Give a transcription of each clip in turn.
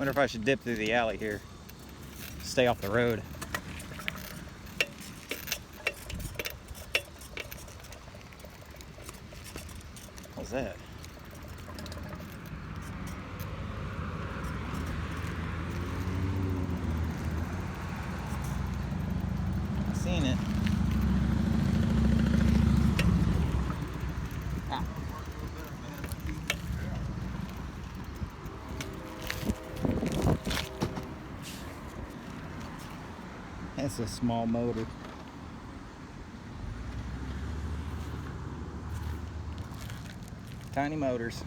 Wonder if I should dip through the alley here. Stay off the road. What's that? I seen it. Ah. That's a small motor. Tiny motors.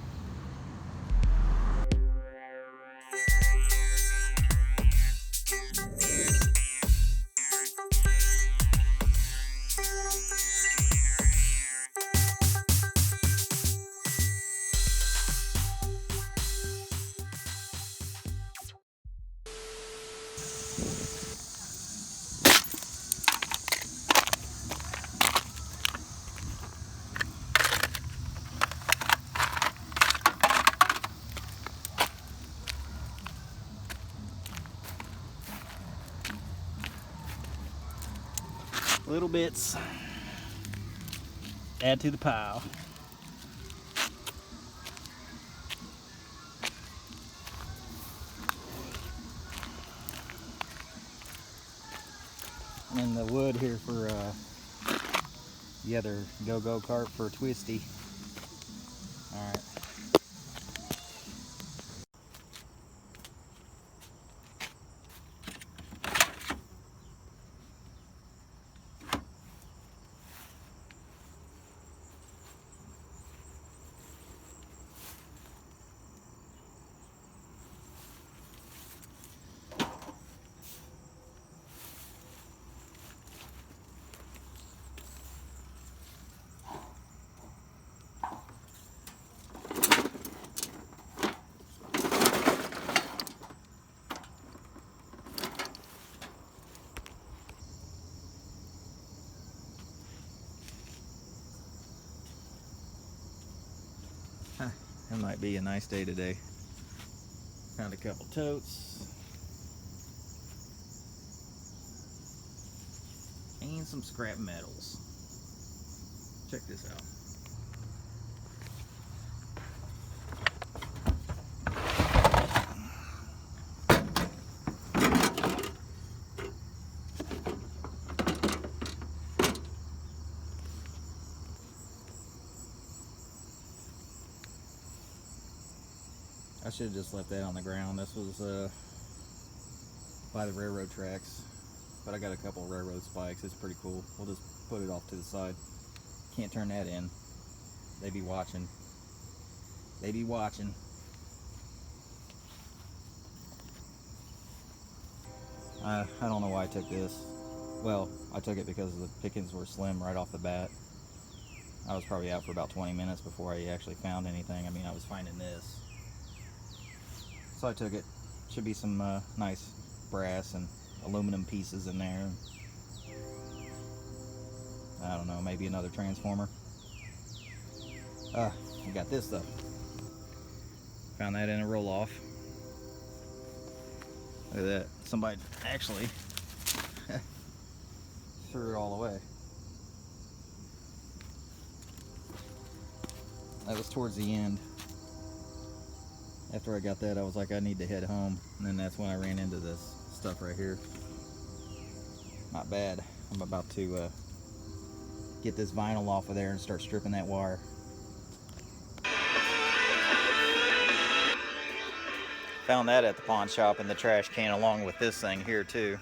Little bits. Add to the pile. And the wood here for the other go-go cart for Twisty. All right. It might be a nice day today. Found a couple totes. And some scrap metals. Check this out. I should have just left that on the ground. This was by the railroad tracks, but I got a couple of railroad spikes. It's pretty cool. We'll just put it off to the side. Can't turn that in. They be watching. They be watching. I don't know why I took this. Well, I took it because the pickings were slim right off the bat. I was probably out for about 20 minutes before I actually found anything. I mean, I was finding this. So I took it. Should be some nice brass and aluminum pieces in there. I don't know, maybe another transformer. I got this though. Found that in a roll-off. Look at that. Somebody actually threw it all away. That was towards the end. After I got that, I was like, I need to head home. And then that's when I ran into this stuff right here. Not bad. I'm about to get this vinyl off of there and start stripping that wire. Found that at the pawn shop in the trash can along with this thing here too.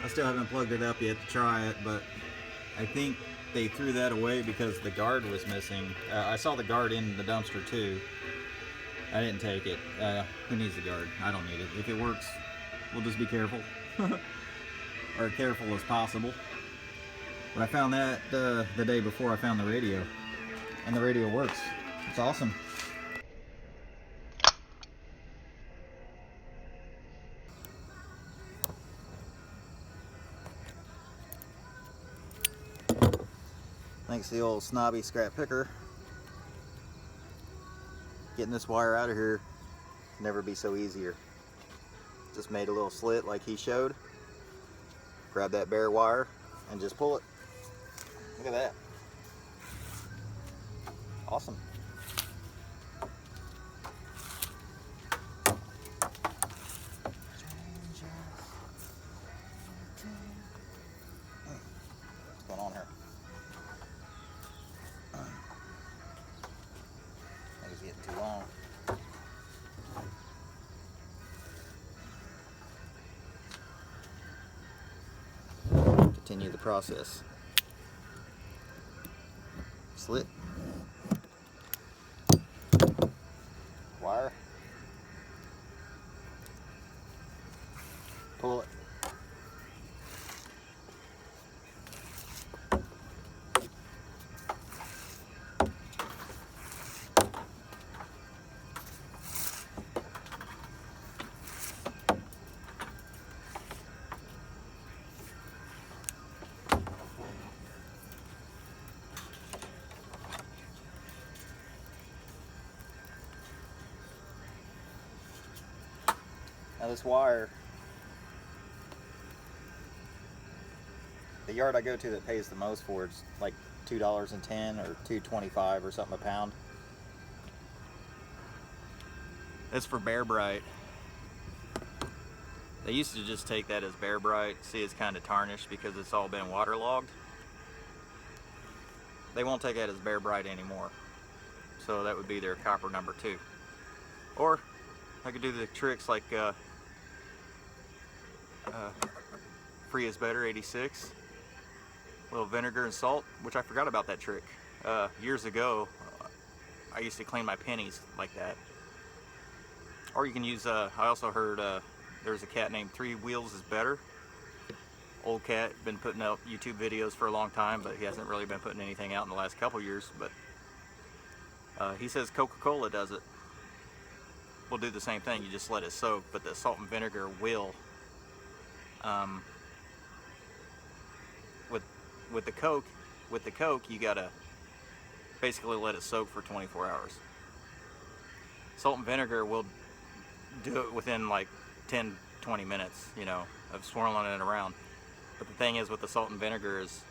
I still haven't plugged it up yet to try it, but I think they threw that away because the guard was missing. I saw the guard in the dumpster too. I didn't take it. Who needs the guard? I don't need it. If it works, we'll just be careful. Or careful as possible. But I found that the day before I found the radio. And the radio works. It's awesome. Thanks to the old snobby scrap picker. Getting this wire out of here never be so easier. Just made a little slit like he showed. Grab that bare wire and just pull it. Look at that. Awesome. What's going on here? I think it's getting too long. Continue the process. Slit. Wire. Pull it. Now this wire, the yard I go to that pays the most for it's like $2.10 or $2.25 or something a pound. It's for Bear Bright. They used to just take that as Bear Bright. See, it's kind of tarnished because it's all been waterlogged. They won't take that as Bear Bright anymore. So that would be their copper number 2. Or I could do the tricks like Free is Better 86. A little vinegar and salt, which I forgot about that trick. Years ago, I used to clean my pennies like that. Or you can use, I also heard there's a cat named 3 Wheels is Better. Old cat, been putting out YouTube videos for a long time, but he hasn't really been putting anything out in the last couple years. But he says Coca-Cola does it. We'll do the same thing, you just let it soak, but the salt and vinegar will. With the Coke, you gotta basically let it soak for 24 hours. Salt and vinegar will do it within like 10-20 minutes, you know, of swirling it around. But the thing is with the salt and vinegar is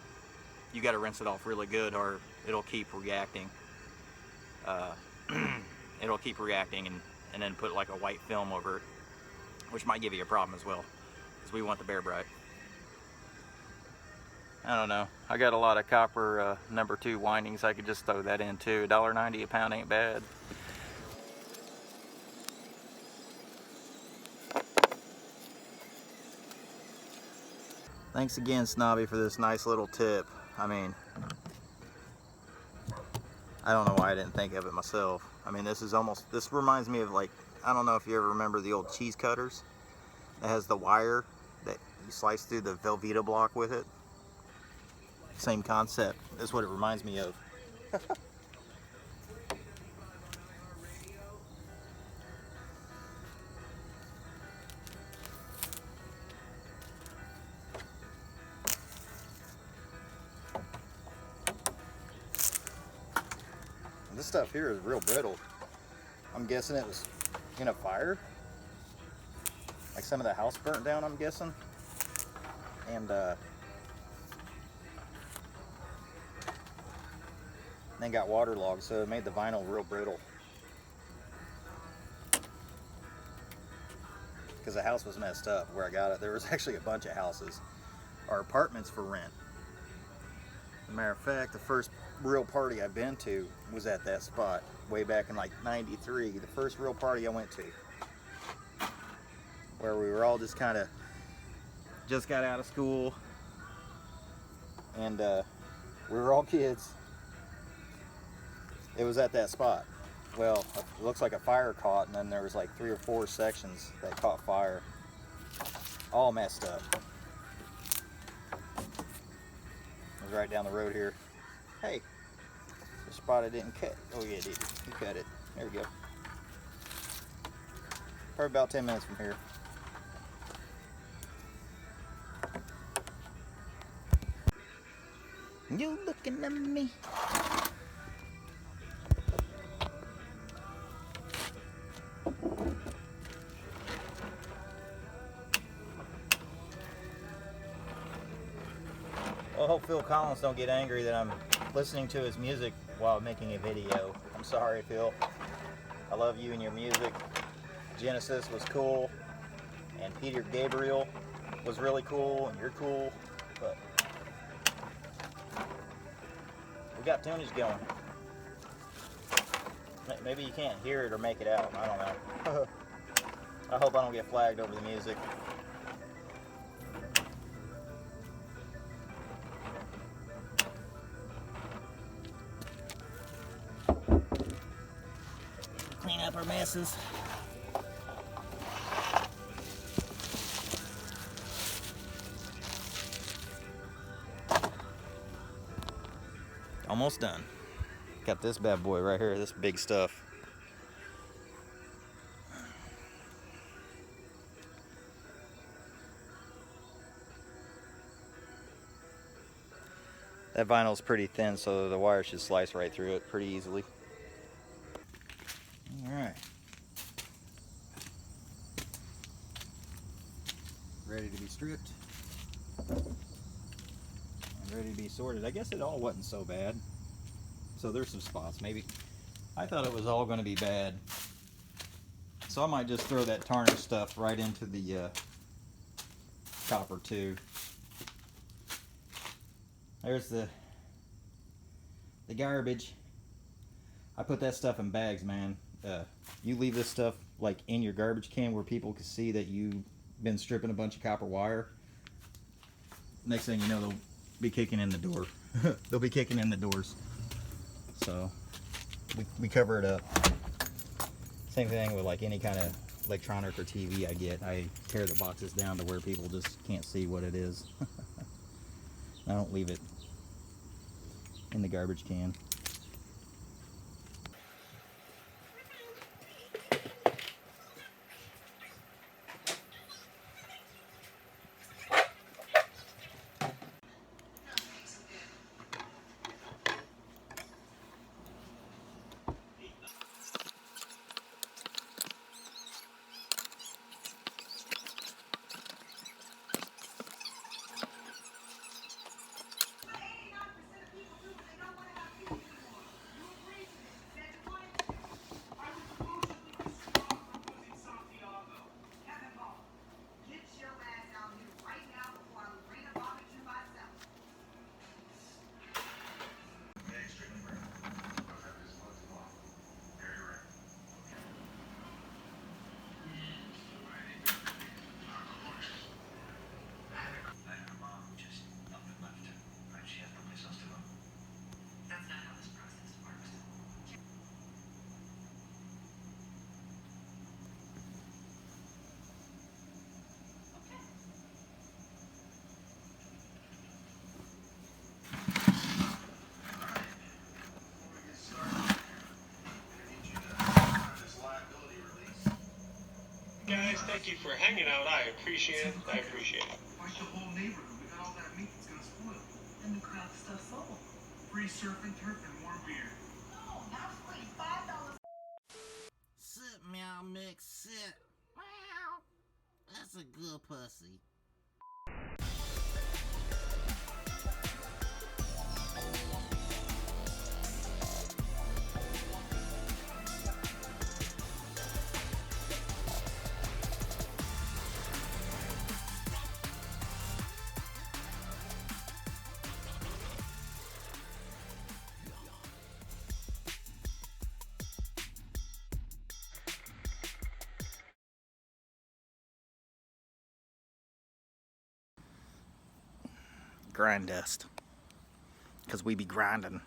you got to rinse it off really good or it'll keep reacting. It'll keep reacting and then put like a white film over it, which might give you a problem as well, because we want the Bear Bright. I don't know. I got a lot of copper number 2 windings. I could just throw that in too. $1.90 a pound ain't bad. Thanks again, Snobby, for this nice little tip. I mean, I don't know why I didn't think of it myself. I mean, this reminds me of, like, I don't know if you ever remember the old cheese cutters that has the wire that you slice through the Velveeta block with it. Same concept. That's what it reminds me of. This stuff here is real brittle. I'm guessing it was in a fire. Like some of the house burnt down, I'm guessing. And then got waterlogged, so it made the vinyl real brittle. Because the house was messed up where I got it. There was actually a bunch of houses or apartments for rent. As a matter of fact, the first real party I've been to was at that spot way back in like '93. The first real party I went to, where we were all just kind of just got out of school and we were all kids. It was at that spot. Well, it looks like a fire caught, and then there was like 3 or 4 sections that caught fire, all messed up. It was right down the road here. Hey, the spot I didn't cut. Oh yeah, dude, you cut it. There we go. Probably about 10 minutes from here. You looking at me? hope Phil Collins don't get angry that I'm listening to his music while making a video. I'm sorry, Phil. I love you and your music. Genesis was cool, and Peter Gabriel was really cool, and you're cool, but we got tunage going. Maybe you can't hear it or make it out. I don't know. I hope I don't get flagged over the music. Clean up our messes. Almost done. Got this bad boy right here, this big stuff. That vinyl is pretty thin, so the wire should slice right through it pretty easily. Alright. Ready to be stripped. And ready to be sorted. I guess it all wasn't so bad. So there's some spots. Maybe I thought it was all going to be bad. So I might just throw that tarnished stuff right into the copper too. There's the garbage. I put that stuff in bags, man. You leave this stuff like in your garbage can where people can see that you've been stripping a bunch of copper wire. Next thing you know, they'll be kicking in the door. They'll be kicking in the doors. So we cover it up. Same thing with like any kind of electronic or TV I get. I tear the boxes down to where people just can't see what it is. I don't leave it in the garbage can. Guys, thank you for hanging out. I appreciate it. I appreciate it. Watch the whole neighborhood. We got all that meat that's gonna spoil. And the craft stuff sold. Free surf and turf and more beer. No, not free. $5. Sit, meow mix, sit. Meow. That's a good pussy. Grind dust. Because we be grinding.